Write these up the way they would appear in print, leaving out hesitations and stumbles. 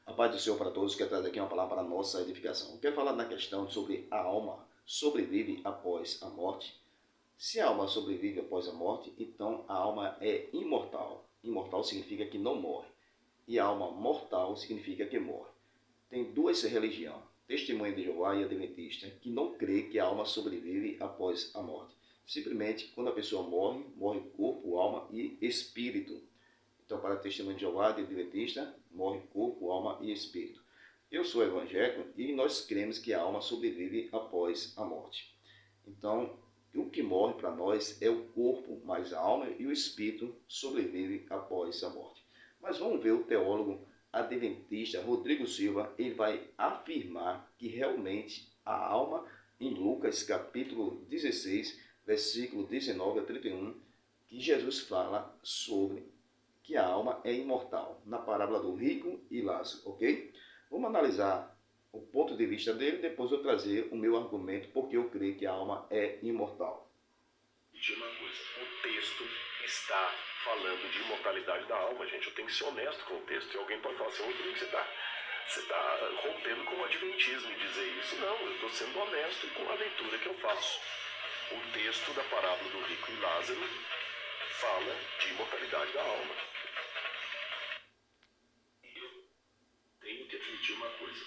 A paz do Senhor para todos, quero trazer aqui uma palavra para a nossa edificação. Eu quero falar na questão sobre a alma sobrevive após a morte. Se a alma sobrevive após a morte, então a alma é imortal. Imortal significa que não morre. E a alma mortal significa que morre. Tem duas religiões, Testemunha de Jeová e Adventista, que não crê que a alma sobrevive após a morte. Simplesmente, quando a pessoa morre, morre corpo, alma e espírito. Então, para Testemunho de Jeová e Adventista, morre corpo, alma e espírito. Eu sou evangélico e nós cremos que a alma sobrevive após a morte. Então, o que morre para nós é o corpo, mas a alma e o espírito sobrevivem após a morte. Mas vamos ver o teólogo adventista Rodrigo Silva, ele vai afirmar que realmente a alma, em Lucas capítulo 16, versículo 19 a 31, que Jesus fala sobre que a alma é imortal, na parábola do rico e Lázaro, ok? Vamos analisar o ponto de vista dele, depois eu trazer o meu argumento, porque eu creio que a alma é imortal. De uma coisa, o texto está falando de imortalidade da alma, gente. Eu tenho que ser honesto com o texto. E alguém pode falar assim, Rodrigo, você está rompendo com o adventismo e dizer isso. Não, eu estou sendo honesto com a leitura que eu faço. O texto da parábola do rico e Lázaro fala de imortalidade da alma. Tenho que admitir uma coisa.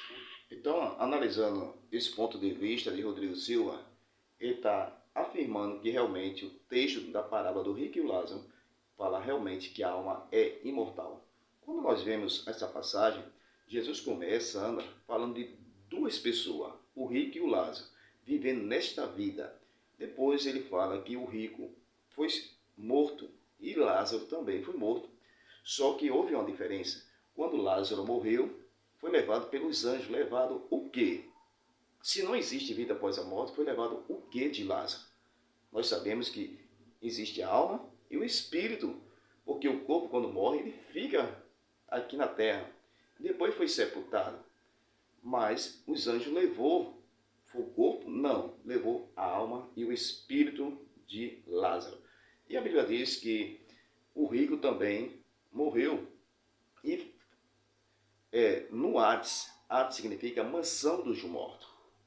Então, analisando esse ponto de vista de Rodrigo Silva, ele está afirmando que realmente o texto da parábola do rico e o Lázaro fala realmente que a alma é imortal. Quando nós vemos essa passagem, Jesus começa, anda, falando de duas pessoas, o rico e o Lázaro, vivendo nesta vida. Depois ele fala que o rico foi morto e Lázaro também foi morto. Só que houve uma diferença. Quando Lázaro morreu, foi levado pelos anjos. Levado o quê? Se não existe vida após a morte, foi levado o quê de Lázaro? Nós sabemos que existe a alma e o espírito, porque o corpo, quando morre, ele fica aqui na terra. Depois foi sepultado. Mas os anjos levou o corpo? Não, levou a alma e o espírito de Lázaro. E a Bíblia diz que o rico também morreu. E no Hades, Hades significa mansão dos mortos,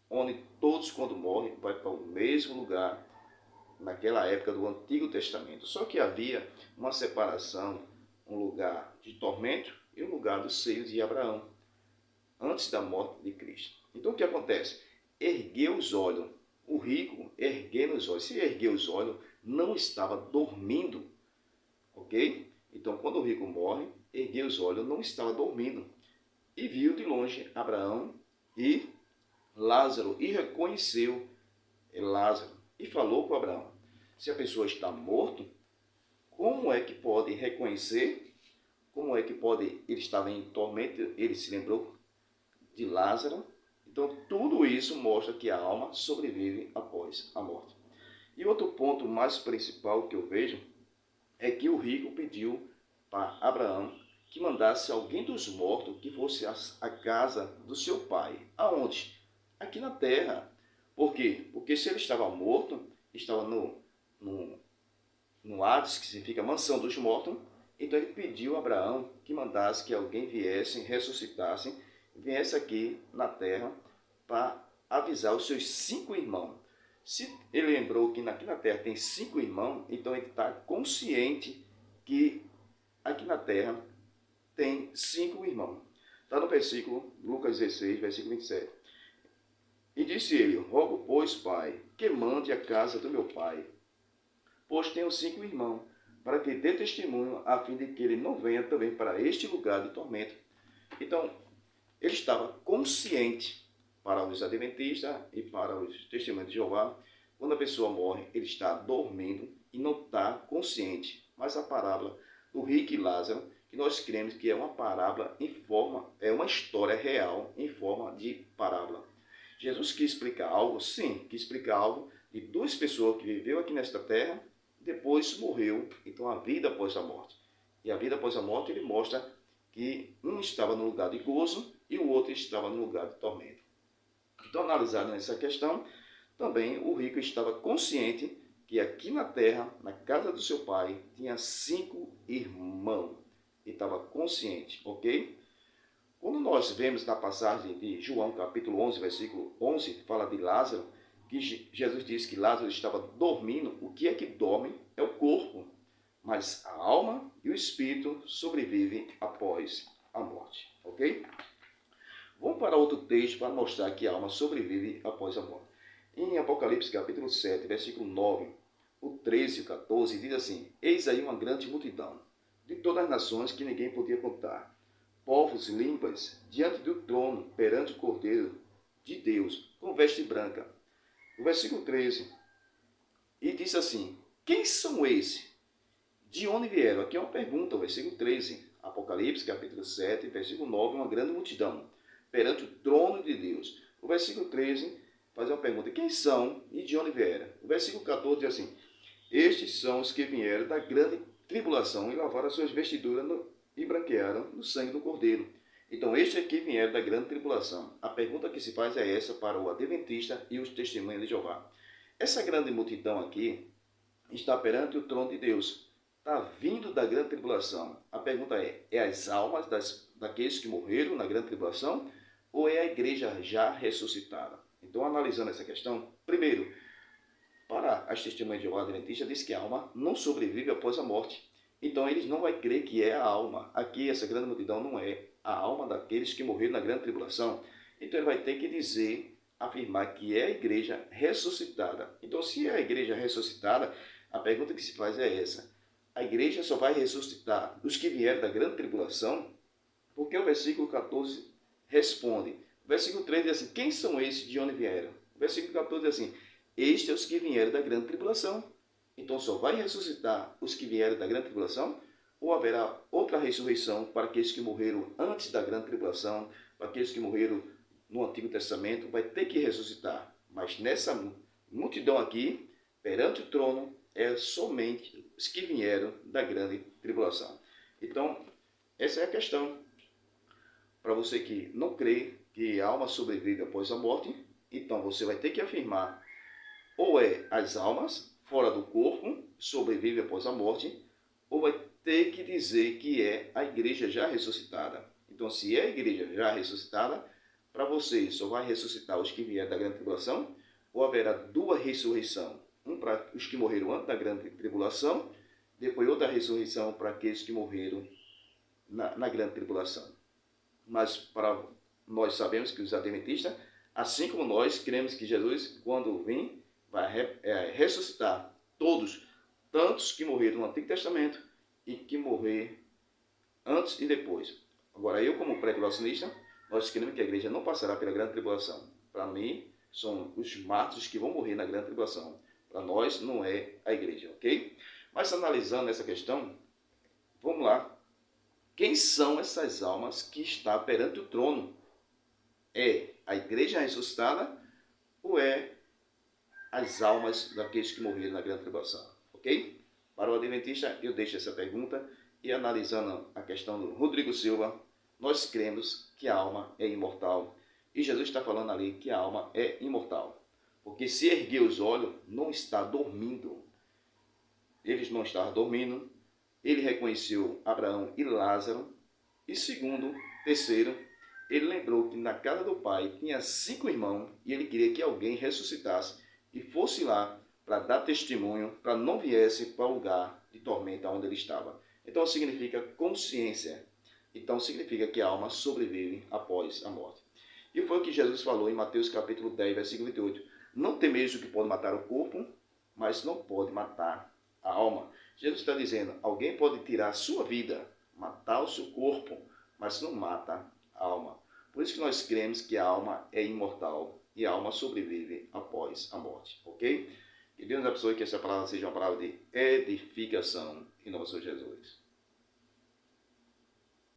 onde todos quando morrem vai para o mesmo lugar, naquela época do Antigo Testamento. Só que havia uma separação, um lugar de tormento e um lugar do seio de Abraão, antes da morte de Cristo. Então o que acontece? Ergueu os olhos, o rico erguendo os olhos. Se ergueu os olhos, não estava dormindo, ok? Então quando o rico morre, ergueu os olhos, não estava dormindo. E viu de longe Abraão e Lázaro, e reconheceu Lázaro, e falou com Abraão. Se a pessoa está morta, como é que pode reconhecer? Como é que pode? Ele estava em tormento, ele se lembrou de Lázaro. Então, tudo isso mostra que a alma sobrevive após a morte. E outro ponto mais principal que eu vejo é que o rico pediu para Abraão que mandasse alguém dos mortos que fosse à casa do seu pai. Aonde? Aqui na terra. Por quê? Porque se ele estava morto, estava no Hades, que significa mansão dos mortos, então ele pediu a Abraão que mandasse que alguém viesse, ressuscitasse, viesse aqui na terra para avisar os seus 5 irmãos. Se ele lembrou que aqui na terra tem 5 irmãos, então ele está consciente que aqui na terra tem 5 irmãos. Está no versículo, Lucas 16, versículo 27. E disse ele, rogo, pois, pai, que mande a casa do meu pai, pois tenho 5 irmãos, para que dê testemunho, a fim de que ele não venha também para este lugar de tormento. Então, ele estava consciente, para os adventistas e para os testemunhos de Jeová, quando a pessoa morre, ele está dormindo e não está consciente. Mas a parábola do rico e Lázaro, que nós cremos que é uma parábola em forma, é uma história real em forma de parábola. Jesus quis explicar algo? Sim, quis explicar algo de 2 pessoas que viveu aqui nesta terra, depois morreu, então a vida após a morte. E a vida após a morte, ele mostra que um estava no lugar de gozo e o outro estava no lugar de tormento. Então, analisando essa questão, também o rico estava consciente que aqui na terra, na casa do seu pai, tinha 5 irmãos. E estava consciente, ok? Quando nós vemos na passagem de João, capítulo 11, versículo 11, fala de Lázaro, que Jesus disse que Lázaro estava dormindo. O que é que dorme? É o corpo, mas a alma e o espírito sobrevivem após a morte, ok? Vamos para outro texto para mostrar que a alma sobrevive após a morte. Em Apocalipse, capítulo 7, versículo 9, o 13 e o 14, diz assim: Eis aí uma grande multidão, de todas as nações que ninguém podia contar, povos e línguas, diante do trono, perante o Cordeiro de Deus, com veste branca. O versículo 13, e diz assim: Quem são esses? De onde vieram? Aqui é uma pergunta, o versículo 13. Apocalipse, capítulo 7, versículo 9, uma grande multidão, perante o trono de Deus. O versículo 13 faz uma pergunta: quem são e de onde vieram? O versículo 14 diz assim: Estes são os que vieram da grande tribulação e lavaram as suas vestiduras e branquearam no sangue do Cordeiro. Então, estes aqui vieram da grande tribulação. A pergunta que se faz é essa para o adventista e os testemunhas de Jeová. Essa grande multidão aqui está perante o trono de Deus. Está vindo da grande tribulação. A pergunta é as almas daqueles que morreram na grande tribulação ou é a igreja já ressuscitada? Então, analisando essa questão, primeiro, para as testemunhas de Jeová Adventista, diz que a alma não sobrevive após a morte. Então, eles não vão crer que é a alma. Aqui, essa grande multidão não é a alma daqueles que morreram na grande tribulação. Então, ele vai ter que dizer, afirmar que é a igreja ressuscitada. Então, se é a igreja ressuscitada, a pergunta que se faz é essa: a igreja só vai ressuscitar os que vieram da grande tribulação? Porque o versículo 14 responde. O versículo 13 diz assim: quem são esses, de onde vieram? O versículo 14 diz assim: estes são os que vieram da grande tribulação. Então só vai ressuscitar os que vieram da grande tribulação? Ou haverá outra ressurreição para aqueles que morreram antes da grande tribulação, para aqueles que morreram no Antigo Testamento? Vai ter que ressuscitar. Mas nessa multidão aqui, perante o trono, é somente os que vieram da grande tribulação. Então, essa é a questão. Para você que não crê que a alma sobrevive após a morte, então você vai ter que afirmar: ou é as almas fora do corpo sobrevivem após a morte, ou vai ter que dizer que é a igreja já ressuscitada. Então, se é a igreja já ressuscitada, para você só vai ressuscitar os que vieram da grande tribulação, ou haverá duas ressurreições, um para os que morreram antes da grande tribulação, depois outra ressurreição para aqueles que morreram na grande tribulação. Mas para nós sabemos que os adventistas, assim como nós, cremos que Jesus, quando vir, vai ressuscitar todos, tantos que morreram no Antigo Testamento e que morreram antes e depois. Agora, eu como pré-tribulacionista, nós cremos que a igreja não passará pela grande tribulação. Para mim, são os mártires que vão morrer na grande tribulação. Para nós, não é a igreja, ok? Mas analisando essa questão, vamos lá. Quem são essas almas que estão perante o trono? É a igreja ressuscitada ou é as almas daqueles que morreram na grande tribulação? Ok? Para o adventista, eu deixo essa pergunta e analisando a questão do Rodrigo Silva, nós cremos que a alma é imortal. E Jesus está falando ali que a alma é imortal. Porque se erguer os olhos, não está dormindo. Eles não estavam dormindo. Ele reconheceu Abraão e Lázaro. E terceiro, ele lembrou que na casa do pai tinha 5 irmãos e ele queria que alguém ressuscitasse e fosse lá para dar testemunho, para não viesse para o lugar de tormenta onde ele estava. Então significa consciência. Então significa que a alma sobrevive após a morte. E foi o que Jesus falou em Mateus capítulo 10, versículo 28. Não temeis o que pode matar o corpo, mas não pode matar a alma. Jesus está dizendo: alguém pode tirar a sua vida, matar o seu corpo, mas não mata a alma. Por isso que nós cremos que a alma é imortal e a alma sobrevive após a morte, ok? Que Deus nos abençoe, que essa palavra seja uma palavra de edificação em nome do Senhor Jesus.